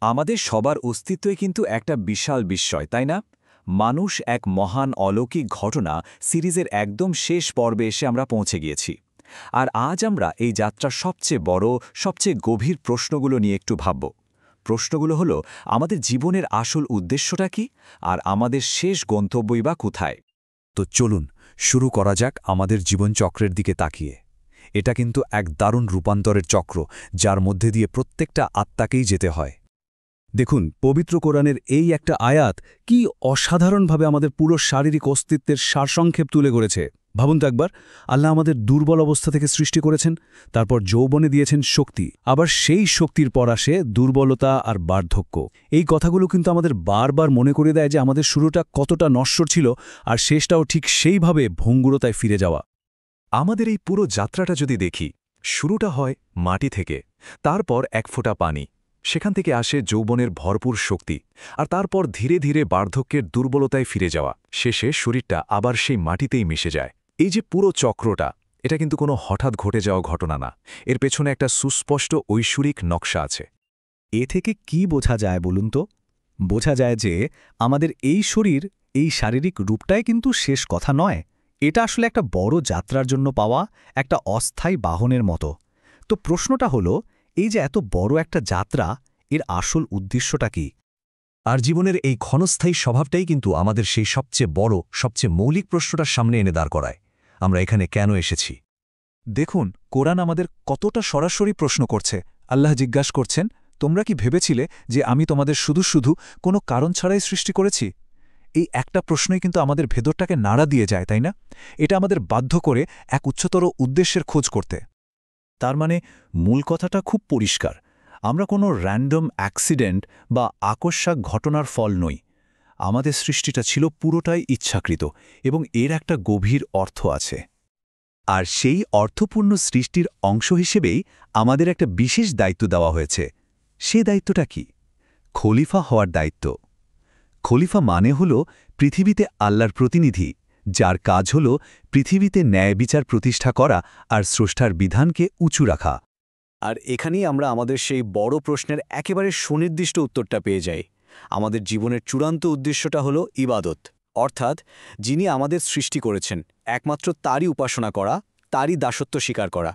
আমাদের সবার অস্তিত্বই কিন্তু একটা বিশাল বিস্ময়, তাই না? মানুষ এক মহান অলৌকিক ঘটনা সিরিজের একদম শেষ পর্বে এসে আমরা পৌঁছে গিয়েছি। আর আজ আমরা এই যাত্রার সবচেয়ে বড়, সবচেয়ে গভীর প্রশ্নগুলো নিয়ে একটু ভাবব। প্রশ্নগুলো হলো, আমাদের জীবনের আসল উদ্দেশ্যটা কি, আর আমাদের শেষ গন্তব্যই বা কোথায়? তো চলুন শুরু করা যাক আমাদের জীবনচক্রের দিকে তাকিয়ে। এটা কিন্তু এক দারুণ রূপান্তরের চক্র, যার মধ্যে দিয়ে প্রত্যেকটা আত্মাকেই যেতে হয়। দেখুন, পবিত্র কোরআনের এই একটা আয়াত কি অসাধারণভাবে আমাদের পুরো শারীরিক অস্তিত্বের সারসংক্ষেপ তুলে ধরেছে। ভাবুন তো একবার, আল্লাহ আমাদের দুর্বল অবস্থা থেকে সৃষ্টি করেছেন, তারপর যৌবনে দিয়েছেন শক্তি, আবার সেই শক্তির পর আসে দুর্বলতা আর বার্ধক্য। এই কথাগুলো কিন্তু আমাদের বারবার মনে করে দেয় যে আমাদের শুরুটা কতটা নশ্বর ছিল, আর শেষটাও ঠিক সেইভাবে ভঙ্গুরতায় ফিরে যাওয়া। আমাদের এই পুরো যাত্রাটা যদি দেখি, শুরুটা হয় মাটি থেকে, তারপর এক ফোঁটা পানি, সেখান থেকে আসে যৌবনের ভরপুর শক্তি, আর তারপর ধীরে ধীরে বার্ধক্যের দুর্বলতায় ফিরে যাওয়া, শেষে শরীরটা আবার সেই মাটিতেই মিশে যায়। এই যে পুরো চক্রটা, এটা কিন্তু কোনো হঠাৎ ঘটে যাওয়া ঘটনা না, এর পেছনে একটা সুস্পষ্ট ঐশ্বরিক নকশা আছে। এ থেকে কি বোঝা যায় বলুন তো? বোঝা যায় যে আমাদের এই শরীর, এই শারীরিক রূপটাই কিন্তু শেষ কথা নয়। এটা আসলে একটা বড় যাত্রার জন্য পাওয়া একটা অস্থায়ী বাহনের মতো। তো প্রশ্নটা হলো, এই যে এত বড় একটা যাত্রা, এর আসল উদ্দেশ্যটা কি? আর জীবনের এই ক্ষণস্থায়ী স্বভাবটাই কিন্তু আমাদের সেই সবচেয়ে বড়, সবচেয়ে মৌলিক প্রশ্নটার সামনে এনে দাঁড় করায়। আমরা এখানে কেন এসেছি? দেখুন, কোরআন আমাদের কতটা সরাসরি প্রশ্ন করছে। আল্লাহ জিজ্ঞাসা করছেন, তোমরা কি ভেবেছিলে যে আমি তোমাদের শুধু শুধু কোনো কারণ ছাড়াই সৃষ্টি করেছি? এই একটা প্রশ্নই কিন্তু আমাদের ভেতরটাকে নাড়া দিয়ে যায়, তাই না? এটা আমাদের বাধ্য করে এক উচ্চতর উদ্দেশ্যের খোঁজ করতে। তার মানে মূল কথাটা খুব পরিষ্কার। আমরা কোনো র্যান্ডম অ্যাক্সিডেন্ট বা আকস্মিক ঘটনার ফল নই। আমাদের সৃষ্টিটা ছিল পুরোটাই ইচ্ছাকৃত, এবং এর একটা গভীর অর্থ আছে। আর সেই অর্থপূর্ণ সৃষ্টির অংশ হিসেবেই আমাদের একটা বিশেষ দায়িত্ব দেওয়া হয়েছে। সে দায়িত্বটা কি? খলিফা হওয়ার দায়িত্ব। খলিফা মানে হল পৃথিবীতে আল্লাহর প্রতিনিধি, যার কাজ হল পৃথিবীতে ন্যায় বিচার প্রতিষ্ঠা করা আর স্রষ্টার বিধানকে উঁচু রাখা। আর এখানেই আমরা আমাদের সেই বড় প্রশ্নের একেবারে সুনির্দিষ্ট উত্তরটা পেয়ে যাই। আমাদের জীবনের চূড়ান্ত উদ্দেশ্যটা হলো ইবাদত, অর্থাৎ যিনি আমাদের সৃষ্টি করেছেন একমাত্র তারই উপাসনা করা, তারই দাসত্ব স্বীকার করা।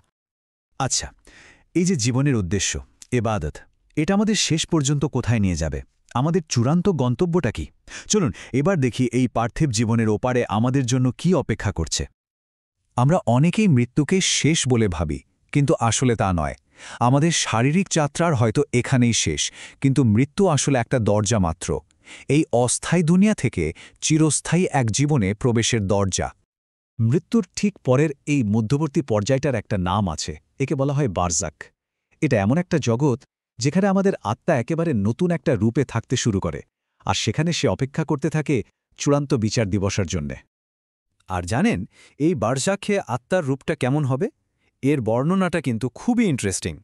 আচ্ছা, এই যে জীবনের উদ্দেশ্য, ইবাদত, এটা আমাদের শেষ পর্যন্ত কোথায় নিয়ে যাবে? আমাদের চূড়ান্ত গন্তব্যটা কি? চলুন এবার দেখি এই পার্থিব জীবনের ওপারে আমাদের জন্য কি অপেক্ষা করছে। আমরা অনেকেই মৃত্যুকে শেষ বলে ভাবি, কিন্তু আসলে তা নয়। আমাদের শারীরিক যাত্রার হয়তো এখানেই শেষ, কিন্তু মৃত্যু আসলে একটা দরজা মাত্র। এই অস্থায়ী দুনিয়া থেকে চিরস্থায়ী এক জীবনে প্রবেশের দরজা। মৃত্যুর ঠিক পরের এই মধ্যবর্তী পর্যায়টার একটা নাম আছে, একে বলা হয় বারজাক। এটা এমন একটা জগৎ যেখানে আমাদের আত্মা একেবারে নতুন একটা রূপে থাকতে শুরু করে, আর সেখানে সে অপেক্ষা করতে থাকে চূড়ান্ত বিচার দিবসের জন্যে। আর জানেন, এই বারজাখে আত্মার রূপটা কেমন হবে? এর বর্ণনাটা কিন্তু খুবই ইন্টারেস্টিং।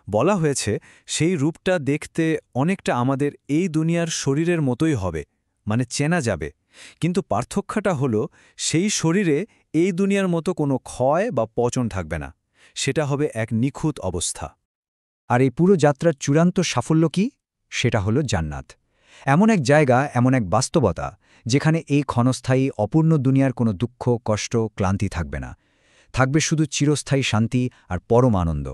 বলা হয়েছে সেই রূপটা দেখতে অনেকটা আমাদের এই দুনিয়ার শরীরের মতোই হবে, মানে চেনা যাবে। কিন্তু পার্থক্যটা হলো, সেই শরীরে এই দুনিয়ার মতো কোনো ক্ষয় বা পচন থাকবে না। সেটা হবে এক নিখুঁত অবস্থা। আর এই পুরো যাত্রার চূড়ান্ত সাফল্য কি? সেটা হলো জান্নাত। এমন এক জায়গা, এমন এক বাস্তবতা, যেখানে এই ক্ষণস্থায়ী অপূর্ণ দুনিয়ার কোনো দুঃখ, কষ্ট, ক্লান্তি থাকবে না। থাকবে শুধু চিরস্থায়ী শান্তি আর পরম আনন্দ।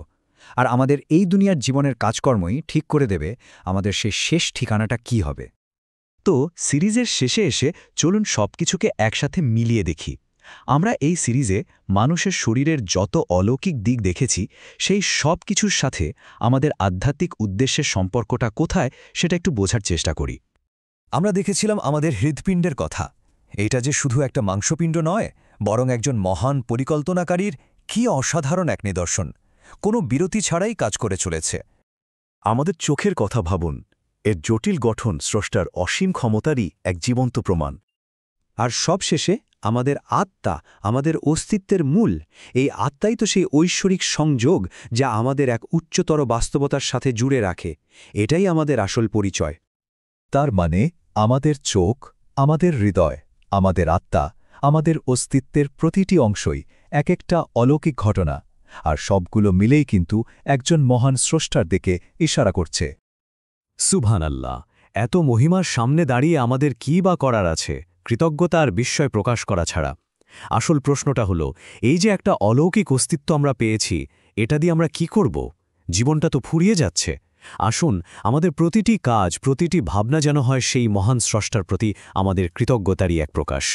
আর আমাদের এই দুনিয়ার জীবনের কাজকর্মই ঠিক করে দেবে আমাদের সেই শেষ ঠিকানাটা কি হবে। তো সিরিজের শেষে এসে চলুন সবকিছুকে একসাথে মিলিয়ে দেখি। আমরা এই সিরিজে মানুষের শরীরের যত অলৌকিক দিক দেখেছি, সেই সব কিছুর সাথে আমাদের আধ্যাত্মিক উদ্দেশ্যের সম্পর্কটা কোথায় সেটা একটু বোঝার চেষ্টা করি। আমরা দেখেছিলাম আমাদের হৃৎপিণ্ডের কথা। এটা যে শুধু একটা মাংসপিণ্ড নয়, বরং একজন মহান পরিকল্পনাকারীর কি অসাধারণ এক নিদর্শন, কোনো বিরতি ছাড়াই কাজ করে চলেছে। আমাদের চোখের কথা ভাবুন, এর জটিল গঠন স্রষ্টার অসীম ক্ষমতারই এক জীবন্ত প্রমাণ। আর সবশেষে আমাদের আত্মা, আমাদের অস্তিত্বের মূল, এই আত্মাই তো সেই ঐশ্বরিক সংযোগ যা আমাদের এক উচ্চতর বাস্তবতার সাথে জুড়ে রাখে। এটাই আমাদের আসল পরিচয়। তার মানে আমাদের চোখ, আমাদের হৃদয়, আমাদের আত্মা, আমাদের অস্তিত্বের প্রতিটি অংশই এক একটা অলৌকিক ঘটনা, আর সবগুলো মিলেই কিন্তু একজন মহান স্রষ্টার দিকে ইশারা করছে। সুবহানাল্লাহ, এত মহিমার সামনে দাঁড়িয়ে আমাদের কী বা করার আছে কৃতজ্ঞতা আর বিস্ময় প্রকাশ করা ছাড়া? আসল প্রশ্নটা হলো, এই যে একটা অলৌকিক অস্তিত্ব আমরা পেয়েছি, এটা দিয়ে আমরা কি করব? জীবনটা তো ফুরিয়ে যাচ্ছে। আসুন, আমাদের প্রতিটি কাজ, প্রতিটি ভাবনা যেন হয় সেই মহান স্রষ্টার প্রতি আমাদের কৃতজ্ঞতারই এক প্রকাশ।